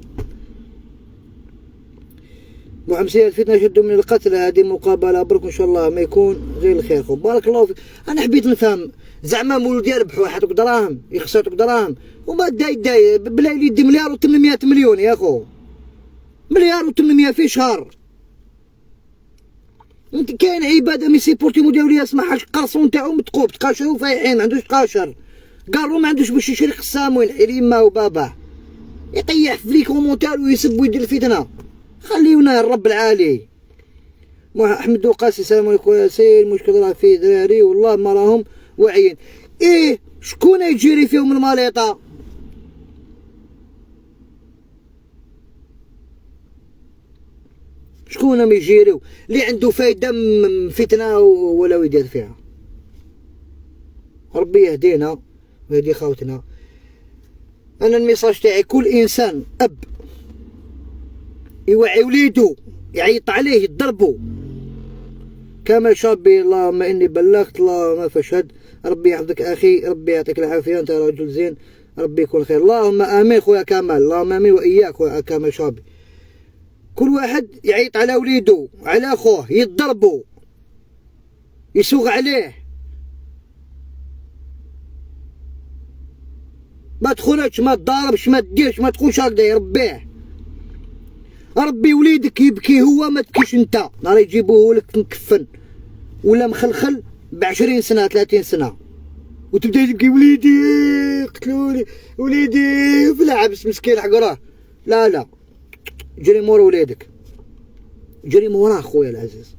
A: وعمسية الفتنة شدوا من القتل، هذه مقابلة برك ان شاء الله ما يكون غير الخير خو. بارك الله فيك. انا حبيت نفهم زعما مولود يربحوا حياتك دراهم يخسروا دراهم وما داي بلا يدي مليار و800 مليون يا خو، مليار و800 في شهر. انت كاين عباده مي سيبورتي موديا وليا اسمح قرصون تاعو متقوب تقاشرو فايحين ما عندوش قاشر، قالوا ما عندوش باش يشري خصام وينحي يما وباباه، يطيح في لي كومونتير ويسب ويدير الفتنه. خليونا الرب العالي. احمد وقاسي السلام عليكم يا سيد. المشكل راه فيه دراري والله ما راهم واعيين. ايه شكون يجري فيهم الماليطه؟ شكون ما يجيريو اللي عنده فايده من فتنه ولا يدير فيها؟ ربي يهدينا ويهدي خوتنا. انا الميساج تاعي كل انسان اب يوعي وليدو يعيط عليه يضربو كما شابي. اللهم اني بلغت اللهم فاشهد. ربي يحفظك اخي، ربي يعطيك العافيه، انت رجل زين، ربي يكون خير. اللهم امين خويا كمال، اللهم امين واياك خويا كمال شابي. كل واحد يعيط على وليدو على اخوه يضربو يسوق عليه، ما تخرجش ما تضاربش ما تديرش ما تقولش هكذا، يربيه. ربي وليدك يبكي هو ما تبكيش انت، نهار يجيبوه لك مكفن ولا مخلخل ب20 سنه 30 سنه وتبدا تبكي وليدي قتلوني وليدي في العبس مسكين حقراه. لا جري مور وليدك، جري موراه خويا العزيز،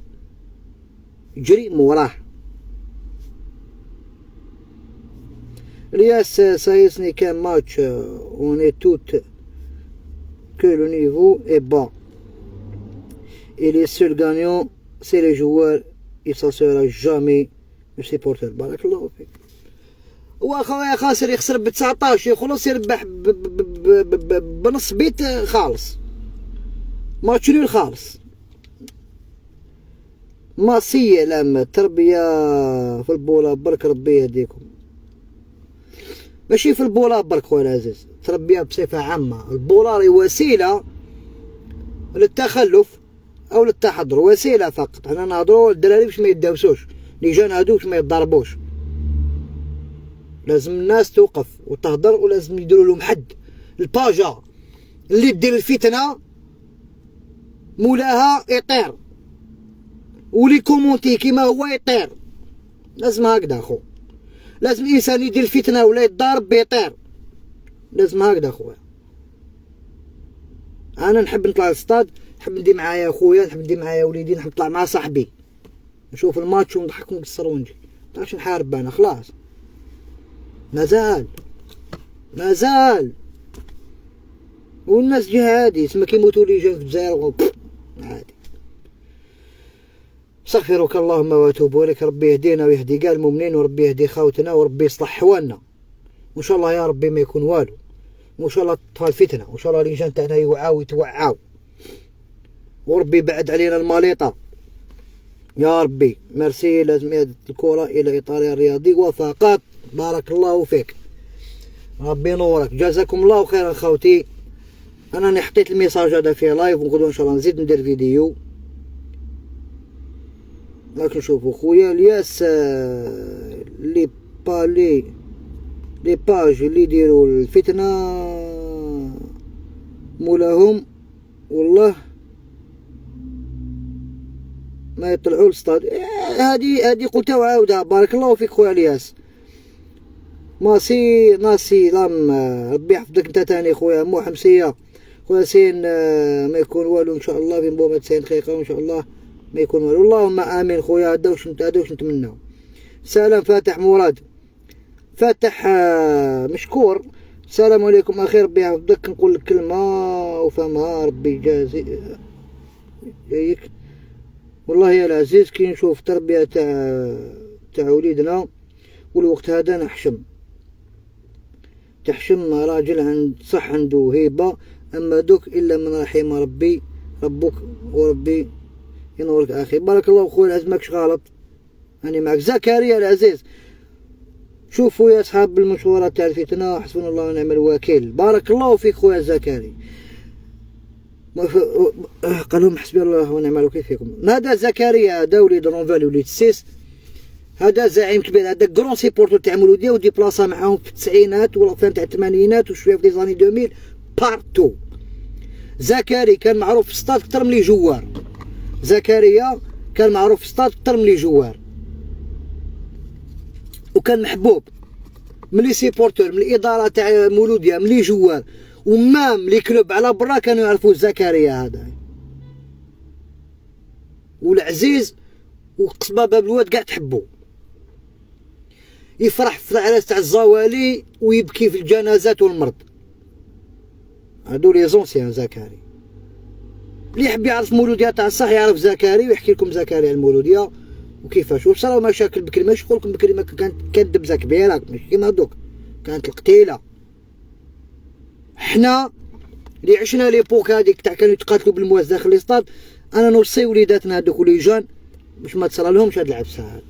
A: جري موراه. الياس سايسني كان ماتش اوني توت que le niveau est bas et les seuls gagnants c'est les joueurs et ça sera jamais le supporter. بارك الله فيك. هو اخويا خاسر يخسر ب 19 يخلص يربح بنص بيت خالص، ماتش نول خالص. ماسية لما تربية في البوله برك ربي يهديكم، ماشي في البوله برك خويا العزيز، تربيه بصفه عامه. البوله راهي وسيله للتخلف او للتحضر، وسيله فقط. انا نهضروا الدراري باش ما يداوسوش، لي جون هادو باش ما يضربوش. لازم الناس توقف وتهضر، ولازم يديروا لهم حد. الباجا اللي دير الفتنه مولاها يطير، ولي كومونتي كيما هو يطير. لازم هكذا اخو، لازم الانسان يدير الفتنه ولا يتضارب بيطير، لازم هكذا خويا. انا نحب نطلع للسطاد، نحب ندي معايا خويا، نحب ندي معايا وليدي، نحب نطلع مع صاحبي نشوف الماتش ونضحك ونكسر ونجي. مابقاش نحارب انا خلاص، مازال والناس جا عادي سما كيموتوا لي جا في الجزائر عادي. استغفرك اللهم واتوب اليك. ربي يهدينا ويهدي كاع المؤمنين، وربي يهدي خاوتنا، وربي يصلح حوالنا، وان شاء الله يا ربي ما يكون والو، وان شاء الله تطفى الفتنه، وان شاء الله اللجان تاعنا يوعاو يتوعاو، وربي يبعد علينا الماليطه يا ربي. ميرسي. لازم يعد الكره الى اطارها الرياضي وفقط. بارك الله فيك، ربي ينورك، جزاكم الله خيرا خوتي. انا حطيت الميساج هذا في لايف، ونقولوا ان شاء الله نزيد ندير فيديو. راك نشوفوا خويا الياس لي باج اللي يديروا الفتنه مولاهم والله ما يطلعوا للسطاد. هذه قلتها وعاودها. بارك الله فيك خويا الياس. ناسي لام. ربي يحفظك انت تاني خويا مو حمسيه. خويا ياسين ما يكون والو ان شاء الله بين بوما 90 دقيقه وان شاء الله ما يكون والو. اللهم امين خويا. هذا واش نتمناو. سلام فاتح مراد. فاتح مشكور. السلام عليكم اخي. ربي يحفظك. نقول لك كلمه وفهمها ربي يجازيك والله يا العزيز. كي نشوف تربيه تاع وليدنا والوقت هذا تحشم راجل صح عنده هيبه، اما دوك الا من رحم ربك وربي ينورك اخي. بارك الله خويا العزيز ماكش غلط. أنا معك زكريا العزيز. شوفوا يا أصحاب المشورة تاع الفتنة حسبنا الله ونعم الوكيل. بارك الله فيك خويا زكريا. قال لهم حسبي الله ونعم الوكيل فيكم. هذا زكريا هذا وليد رونفال وليد السيس. هذا زعيم كبير. هذا كرون سيبورتو تاع مولودية وديبلاصا معاهم في التسعينات والأفلام تاع الثمانينات وشوية في لي زاني 2000 بارتو. زكريا كان معروف في السطاد كتر ملي جوار. زكريا كان معروف في السطاد كتر ملي جوار، وكان محبوب من لي سيبورتور من الاداره تاع مولوديه من لي جوار ومام لي كلوب على برا كانوا يعرفوا زكريا هذا. والعزيز وقصبه باب الواد كاع تحبو. يفرح في العراس تاع الزوالي ويبكي في الجنازات والمرض. هادو لي زونسيان زكريا. اللي يحب يعرف مولوديه تاع الصح يعرف زكريا ويحكي لكم زكريا المولوديه وكيفاش. وصراو مشاكل بكري. ماشي نقولكم بكري ما كانت دبزه كبيره ماشي كيما هادوك، كانت القتيله. حنا اللي عشنا ليبوك هذيك تاع كانوا يتقاتلوا بالمواس داخل الاستاد، انا نوصي وليداتنا هذوك وليجان باش ما تصرى لهمش هاد العفسه هذه.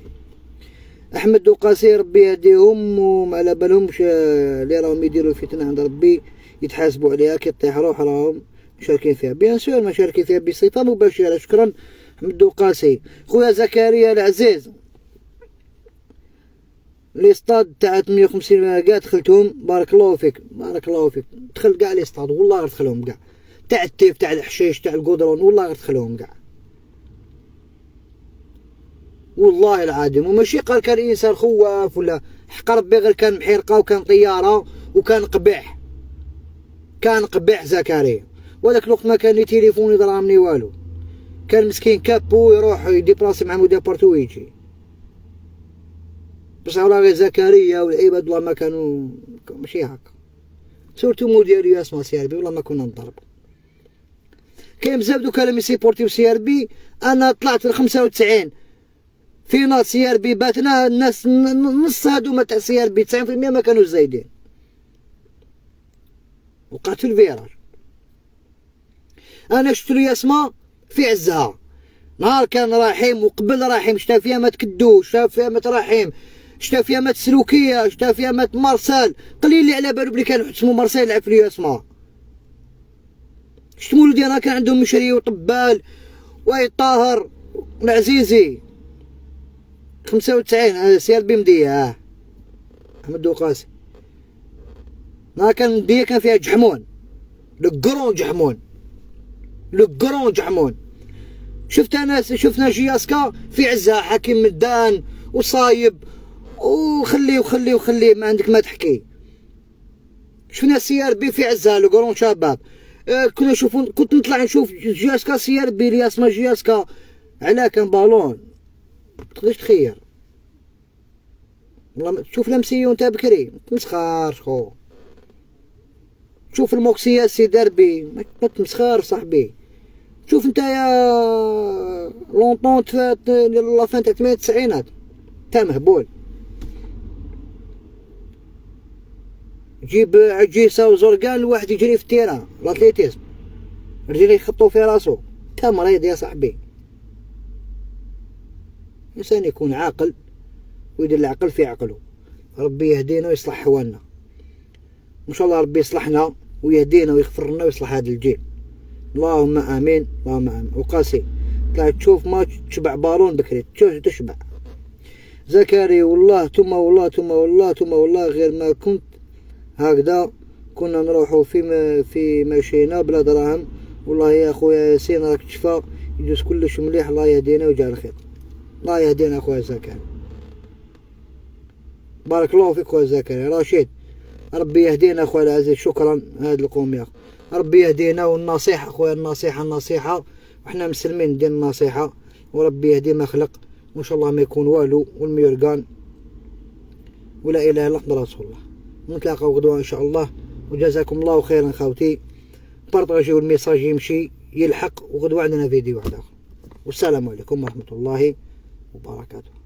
A: احمد وقاسي ربي يهديهم وما على بالهمش اللي راهم يديروا فتنه عند ربي يتحاسبوا عليها. كي طيح روح راهم مشاركين فيها بيان سور مشاركين فيها بصفه مباشره. شكرا احمد وقاسي. خويا زكريا العزيز لي ستاد تاع 150 كاع دخلتهم. بارك الله فيك بارك الله فيك. دخل كاع لي ستاد والله غير دخلهم كاع تاع التيف تاع الحشيش تاع القدرون والله غير دخلهم كاع والله العظيم. وماشي قال كان انسان خواف ولا حق ربي، غير كان محيرقه وكان طياره وكان قبيح. كان قبيح زكريا. وذاك الوقت ما كان لي تليفون يضرامني والو. كان مسكين كابو يروح يديبلاسي مع مودابارتو ويجي. بصح راه غير زكريا والعباد والله ما كانوا ماشي هكا. سورتو موديالي اسمها سي ار بي والله ما كنا نضربو. كاين بزاف دوكا اللي يسيبورتيو سي ار بي. انا طلعت ل 95 في ناس سي ار بي باتنا الناس نص هادوما تاع سي ار بي 90% ما كانوش زايدين. وقعت في الفيراج. انا شفت لي اسماء في عزها نهار كان رحيم وقبل رحيم شتا فيها مات كدوش شتا فيها مات رحيم شتا فيها مات سلوكيه شتا فيها مات مارسال. قليل اللي على بالو بلي كان اسمه مارسال يلعب في لي اسماء. شت مولودي انا كان عندهم مشري وطبال وايد طاهر العزيزي 95 سي ار بي مديه. احمد وقاسي ما كان مديه كان فيها جحمون لو كرون جحمون. شفنا جياسكا في عزها حكيم مدان وصايب وخلي ما عندك ما تحكي. شفنا سي ار بي في عزها لو كرون شباب. كنا نشوفون كنت نطلع نشوف جياسكا سي ار بي اللي اسمها جياسكا علاه كان بالون تقدرش تخير والله. تشوف لمسيون تاع بكري متمسخرش خو. تشوف الموكسيه سي دربي ما تمسخر صاحبي. شوف نتايا لونطون تفات لافان تاع 98 تاع مهبول. جيب عجيسه وزرقان الواحد يجري في التيران الاتليتيزم رجليه يخبطوا في راسو. تا مريض يا صاحبي. الانسان يكون عاقل ويدير العقل في عقله. ربي يهدينا ويصلح حوالنا ان شاء الله. ربي يصلحنا ويهدينا ويغفر لنا ويصلح هذا الجيل. اللهم امين اللهم امين. وقاسي طلع تشوف ما تشبع بالون بكري تشبع. زكريا والله ثم والله غير ما كنت هكذا كنا نروحوا في مشينا بلا دراهم. والله يا خويا ياسين راك تشفى يجوز كلش مليح. الله يهدينا ويجعل الخير. الله يهدينا اخويا زكريا. بارك الله فيك خويا زكريا. رشيد ربي يهدينا خويا العزيز، شكرا هاد القوم يا ربي يهدينا. والنصيحة خويا النصيحة وحنا مسلمين ندير النصيحة، وربي يهدي ما خلق، وان شاء الله ما يكون والو والميرقان، ولا اله الا الله رسول الله. نتلاقاو غدوة ان شاء الله، وجزاكم الله خيرا خاوتي. بارطاجيو الميساج يمشي يلحق، وغدوة عندنا فيديو واحد اخر. والسلام عليكم ورحمة الله وبركاته.